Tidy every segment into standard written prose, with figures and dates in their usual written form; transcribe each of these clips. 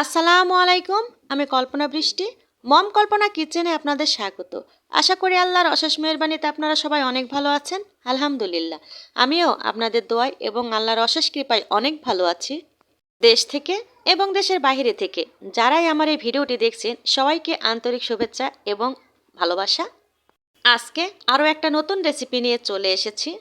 আসসালামু আলাইকুম। আমি কল্পনা বৃষ্টি। মম কল্পনা কিচেনে আপনাদের স্বাগত। আশা করি আল্লাহর অশেষ মেহেরবানিতে আপনারা সবাই অনেক ভালো আছেন। আলহামদুলিল্লাহ। আমিও আপনাদের দোয়ায় এবং আল্লাহর অশেষ কৃপায় অনেক ভালো আছি। দেশ থেকে এবং দেশের বাইরে থেকে যারাই আমার এই ভিডিওটি দেখছেন সবাইকে আন্তরিক শুভেচ্ছা এবং ভালোবাসা। আজকে আরও একটা নতুন রেসিপি নিয়ে চলে এসেছি।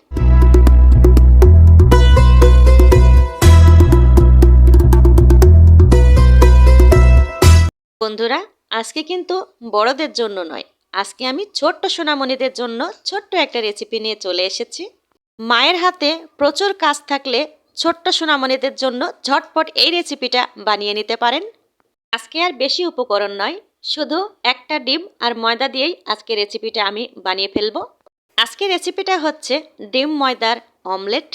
বন্ধুরা, আজকে কিন্তু বড়দের জন্য নয়, আজকে আমি ছোট্ট সোনামণিদের জন্য ছোট্ট একটা রেসিপি নিয়ে চলে এসেছি। মায়ের হাতে প্রচুর কাজ থাকলে ছোট্ট সোনামণিদের জন্য ঝটপট এই রেসিপিটা বানিয়ে নিতে পারেন। আজকে আর বেশি উপকরণ নয়, শুধু একটা ডিম আর ময়দা দিয়েই আজকে রেসিপিটা আমি বানিয়ে ফেলবো। আজকে রেসিপিটা হচ্ছে ডিম ময়দার অমলেট।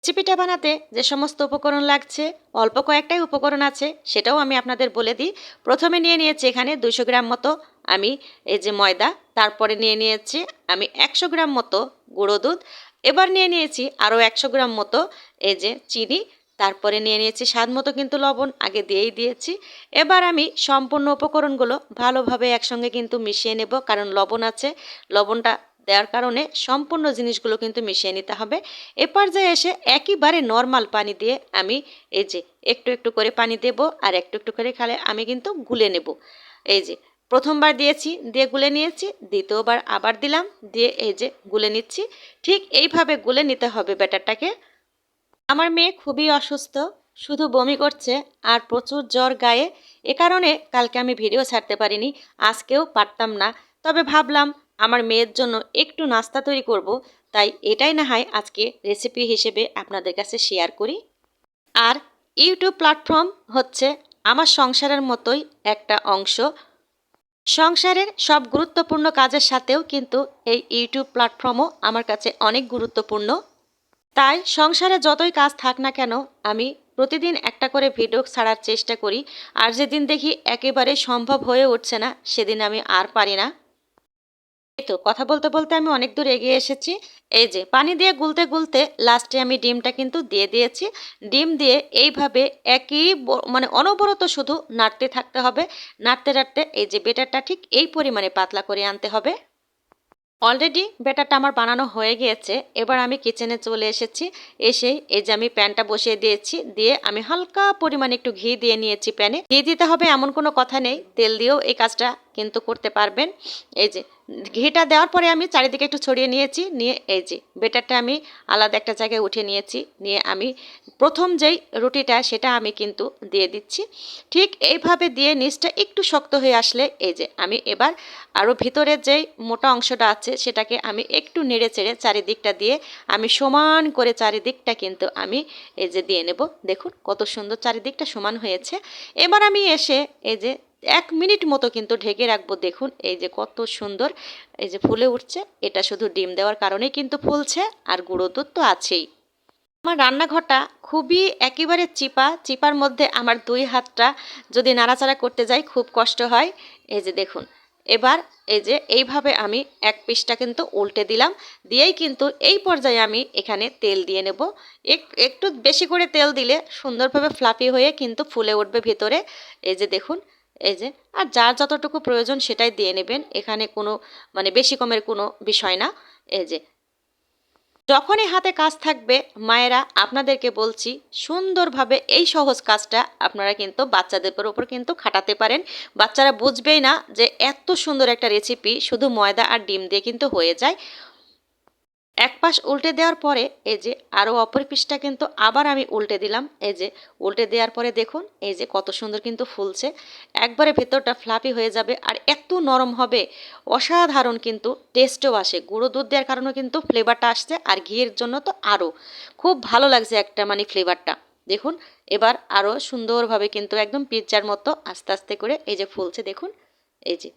রেসিপিটা বানাতে যে সমস্ত উপকরণ লাগছে, অল্প কয়েকটাই উপকরণ আছে, সেটাও আমি আপনাদের বলে দিই। প্রথমে নিয়ে নিয়েছি এখানে 200 গ্রাম মতো আমি এই যে ময়দা, তারপরে নিয়ে নিয়েছি আমি 100 গ্রাম মতো গুঁড়ো দুধ, এবার নিয়ে নিয়েছি আরও 100 গ্রাম মতো এই যে চিনি, তারপরে নিয়ে নিয়েছি স্বাদ মতো কিন্তু লবণ আগে দিয়েই দিয়েছি। এবার আমি সম্পূর্ণ উপকরণগুলো ভালোভাবে একসঙ্গে কিন্তু মিশিয়ে নেব, কারণ লবণ আছে, লবণটা দেওয়ার কারণে সম্পূর্ণ জিনিসগুলো কিন্তু মিশিয়ে নিতে হবে। এ পর্যায়ে এসে একেবারে নর্মাল পানি দিয়ে আমি এই যে একটু একটু করে পানি দেব, আর একটু একটু করে খালে আমি কিন্তু গুলে নেব। এই যে প্রথমবার দিয়েছি, দিয়ে গুলে নিয়েছি, দ্বিতীয়বার আবার দিলাম, দিয়ে এই যে গুলে নিচ্ছি। ঠিক এইভাবে গুলে নিতে হবে ব্যাটারটাকে। আমার মেয়ে খুবই অসুস্থ, শুধু বমি করছে আর প্রচুর জ্বর গায়ে। এ কারণে কালকে আমি ভিডিও ছাড়তে পারিনি, আজকেও পারতাম না। তবে ভাবলাম আমার মেয়ের জন্য একটু নাস্তা তৈরি করব, তাই এটাই না হয় আজকে রেসিপি হিসেবে আপনাদের কাছে শেয়ার করি। আর ইউটিউব প্ল্যাটফর্ম হচ্ছে আমার সংসারের মতোই একটা অংশ। সংসারের সব গুরুত্বপূর্ণ কাজের সাথেও কিন্তু এই ইউটিউব প্ল্যাটফর্মও আমার কাছে অনেক গুরুত্বপূর্ণ। তাই সংসারে যতই কাজ থাক না কেন, আমি প্রতিদিন একটা করে ভিডিও ছাড়ার চেষ্টা করি। আর যেদিন দেখি একেবারে সম্ভব হয়ে উঠছে না, সেদিন আমি আর পারি না। এই তো কথা বলতে বলতে আমি অনেক দূর এগিয়ে এসেছি। এই যে পানি দিয়ে গুলতে গুলতে লাস্টে আমি ডিমটা কিন্তু দিয়ে দিয়েছি। ডিম দিয়ে এইভাবে একই মানে অনবরত শুধু নাড়তে থাকতে হবে। নাড়তে নাড়তে এই যে বেটারটা ঠিক এই পরিমাণে পাতলা করে আনতে হবে। অলরেডি ব্যাটারটা আমার বানানো হয়ে গিয়েছে। এবার আমি কিচেনে চলে এসেছি। এসেই এই যে আমি প্যানটা বসিয়ে দিয়েছি, দিয়ে আমি হালকা পরিমাণে একটু ঘি দিয়ে নিয়েছি প্যানে। ঘি দিতে হবে এমন কোনো কথা নেই, তেল দিয়েও এই কাজটা কিন্তু করতে পারবেন। এই যে ঘিটা দেওয়ার পরে আমি চারিদিকে একটু ছড়িয়ে নিয়েছি, নিয়ে এই যে বেটারটা আমি আলাদা একটা জায়গায় উঠিয়ে নিয়েছি। নিয়ে আমি প্রথম যেই রুটিটা সেটা আমি কিন্তু দিয়ে দিচ্ছি। ঠিক এইভাবে দিয়ে নিচটা একটু শক্ত হয়ে আসলে এই যে আমি এবার আরও ভিতরের যেই মোটা অংশটা আছে সেটাকে আমি একটু নেড়ে চেড়ে চারিদিকটা দিয়ে আমি সমান করে চারিদিকটা কিন্তু আমি এই যে দিয়ে নেব। দেখুন কত সুন্দর চারিদিকটা সমান হয়েছে। এবার আমি এসে এই যে 1 মিনিট মতো কিন্তু ঢেকে রাখবো। দেখুন এই যে কত সুন্দর এই যে ফুলে উঠছে। এটা শুধু ডিম দেওয়ার কারণেই কিন্তু ফুলছে, আর গুঁড়ো দুধ তো আছেই। আমার রান্নাঘরটা খুবই একেবারে চিপা, চিপার মধ্যে আমার 2 হাতটা যদি নাড়াচাড়া করতে যাই খুব কষ্ট হয়। এই যে দেখুন, এবার এই যে এইভাবে আমি এক পিসটা কিন্তু উল্টে দিলাম, দিয়েই কিন্তু এই পর্যায়ে আমি এখানে তেল দিয়ে নেব। একটু বেশি করে তেল দিলে সুন্দরভাবে ফ্লাফি হয়ে কিন্তু ফুলে উঠবে ভিতরে। এই যে দেখুন, এই যে আর যার যতটুকু প্রয়োজন সেটাই দিয়ে নেবেন, এখানে কোনো মানে বেশি কমের কোনো বিষয় না। এই যে যখনই হাতে কাজ থাকবে মায়েরা, আপনাদেরকে বলছি সুন্দরভাবে এই সহজ কাজটা আপনারা কিন্তু বাচ্চাদের উপর কিন্তু খাটাতে পারেন। বাচ্চারা বুঝবেই না যে এত সুন্দর একটা রেসিপি শুধু ময়দা আর ডিম দিয়ে কিন্তু হয়ে যায়। এক পাশ উল্টে দেওয়ার পরে এই যে আরও অপর পিসটা কিন্তু আবার আমি উল্টে দিলাম। এই যে উল্টে দেওয়ার পরে দেখুন এই যে কত সুন্দর কিন্তু ফুলছে, একবারে ভেতরটা ফ্লাফি হয়ে যাবে আর এত নরম হবে, অসাধারণ কিন্তু টেস্টও আসে। গুঁড়ো দুধ দেওয়ার কারণে কিন্তু ফ্লেভারটা আসছে, আর ঘিয়ের জন্য তো আরও খুব ভালো লাগছে একটা মানে ফ্লেভারটা। দেখুন এবার আরও সুন্দরভাবে কিন্তু একদম পিৎজার মতো আস্তে আস্তে করে এই যে ফুলছে। দেখুন এই যে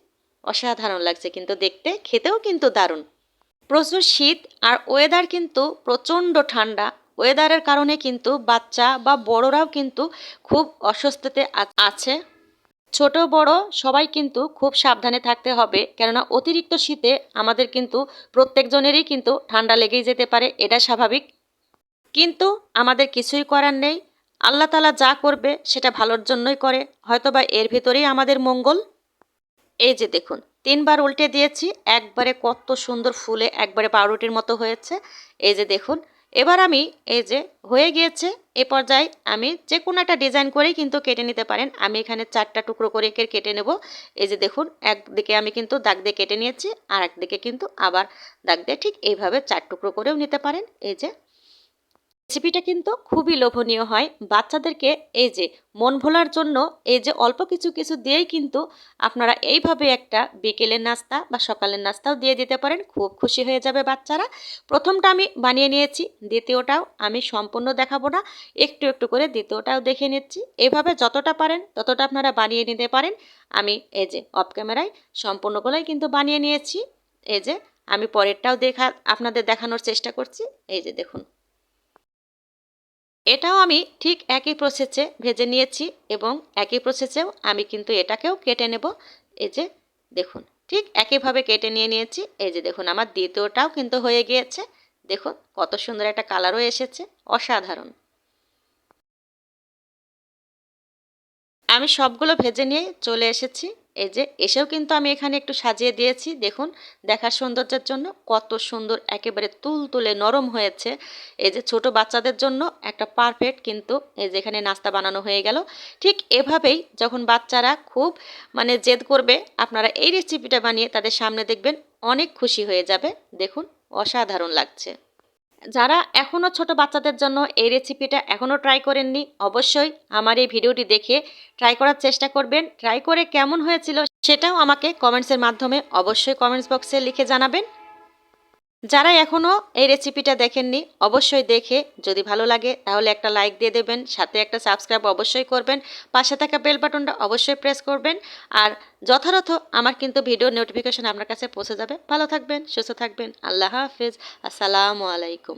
অসাধারণ লাগছে কিন্তু দেখতে, খেতেও কিন্তু দারুণ। প্রচুর শীত আর ওয়েদার কিন্তু প্রচণ্ড ঠান্ডা। ওয়েদারের কারণে কিন্তু বাচ্চা বা বড়রাও কিন্তু খুব অস্বস্তিতে আছে। ছোট বড় সবাই কিন্তু খুব সাবধানে থাকতে হবে, কেননা অতিরিক্ত শীতে আমাদের কিন্তু প্রত্যেকজনেরই কিন্তু ঠান্ডা লেগেই যেতে পারে, এটা স্বাভাবিক। কিন্তু আমাদের কিছুই করার নেই। আল্লাহ তাআলা যা করবে সেটা ভালোর জন্যই করে, হয়তোবা এর ভিতরেই আমাদের মঙ্গল। এই যে দেখুন ৩ বার উল্টে দিয়েছি, একবারে কত সুন্দর ফুলে একবারে পাউরুটির মতো হয়েছে। এই যে দেখুন এবার আমি এই যে হয়ে গিয়েছে, এ পর্যায়ে আমি যে কোনো একটা ডিজাইন করেই কিন্তু কেটে নিতে পারেন। আমি এখানে 4টা টুকরো করে কেটে নেব। এই যে দেখুন একদিকে আমি কিন্তু দাগ দিয়ে কেটে নিয়েছি, আর একদিকে কিন্তু আবার দাগ দিয়ে ঠিক এইভাবে 4 টুকরো করেও নিতে পারেন। এই যে রেসিপিটা কিন্তু খুবই লোভনীয় হয় বাচ্চাদেরকে। এই যে মন ভোলার জন্য এই যে অল্প কিছু কিছু দিয়েই কিন্তু আপনারা এইভাবে একটা বিকেলের নাস্তা বা সকালের নাস্তাও দিয়ে দিতে পারেন, খুব খুশি হয়ে যাবে বাচ্চারা। প্রথমটা আমি বানিয়ে নিয়েছি, দ্বিতীয়টাও আমি সম্পূর্ণ দেখাবো না, একটু একটু করে দ্বিতীয়টাও দেখে নিচ্ছি। এভাবে যতটা পারেন ততটা আপনারা বানিয়ে নিতে পারেন। আমি এই যে অফ ক্যামেরায় সম্পূর্ণগুলোই কিন্তু বানিয়ে নিয়েছি। এই যে আমি পরেরটাও আপনাদের দেখানোর চেষ্টা করছি। এই যে দেখুন এটাও আমি ঠিক একই প্রসেসে ভেজে নিয়েছি এবং একই প্রসেসেও আমি কিন্তু এটাকেও কেটে নেব। এই যে দেখুন ঠিক একইভাবে কেটে নিয়েছি। এই যে দেখুন আমার দ্বিতীয়টাও কিন্তু হয়ে গিয়েছে। দেখুন কত সুন্দর একটা কালারও এসেছে, অসাধারণ। আমি সবগুলো ভেজে নিয়ে চলে এসেছি। এই যে এসেও কিন্তু আমি এখানে একটু সাজিয়ে দিয়েছি। দেখুন দেখার সৌন্দর্যের জন্য কত সুন্দর একেবারে তুলতুলে নরম হয়েছে। এই যে ছোট বাচ্চাদের জন্য একটা পারফেক্ট কিন্তু এই যে এখানে নাস্তা বানানো হয়ে গেল। ঠিক এভাবেই যখন বাচ্চারা খুব জেদ করবে, আপনারা এই রেসিপিটা বানিয়ে তাদের সামনে দেখবেন, অনেক খুশি হয়ে যাবে। দেখুন অসাধারণ লাগছে। যারা এখনও ছোট বাচ্চাদের জন্য এই রেসিপিটা এখনও ট্রাই করেননি, অবশ্যই আমার এই ভিডিওটি দেখে ট্রাই করার চেষ্টা করবেন। ট্রাই করে কেমন হয়েছিল সেটাও আমাকে কমেন্টসের মাধ্যমে অবশ্যই কমেন্টস বক্সে লিখে জানাবেন। যারা এখনও এই রেসিপিটা দেখেননি, অবশ্যই দেখে যদি ভালো লাগে তাহলে একটা লাইক দিয়ে দেবেন, সাথে একটা সাবস্ক্রাইব অবশ্যই করবেন, পাশে থাকা বেল বাটনটা অবশ্যই প্রেস করবেন। আর যথাযথ আমার কিন্তু ভিডিও নোটিফিকেশন আপনার কাছে পৌঁছে যাবে। ভালো থাকবেন, সুস্থ থাকবেন। আল্লাহ হাফেজ। আসসালামু আলাইকুম।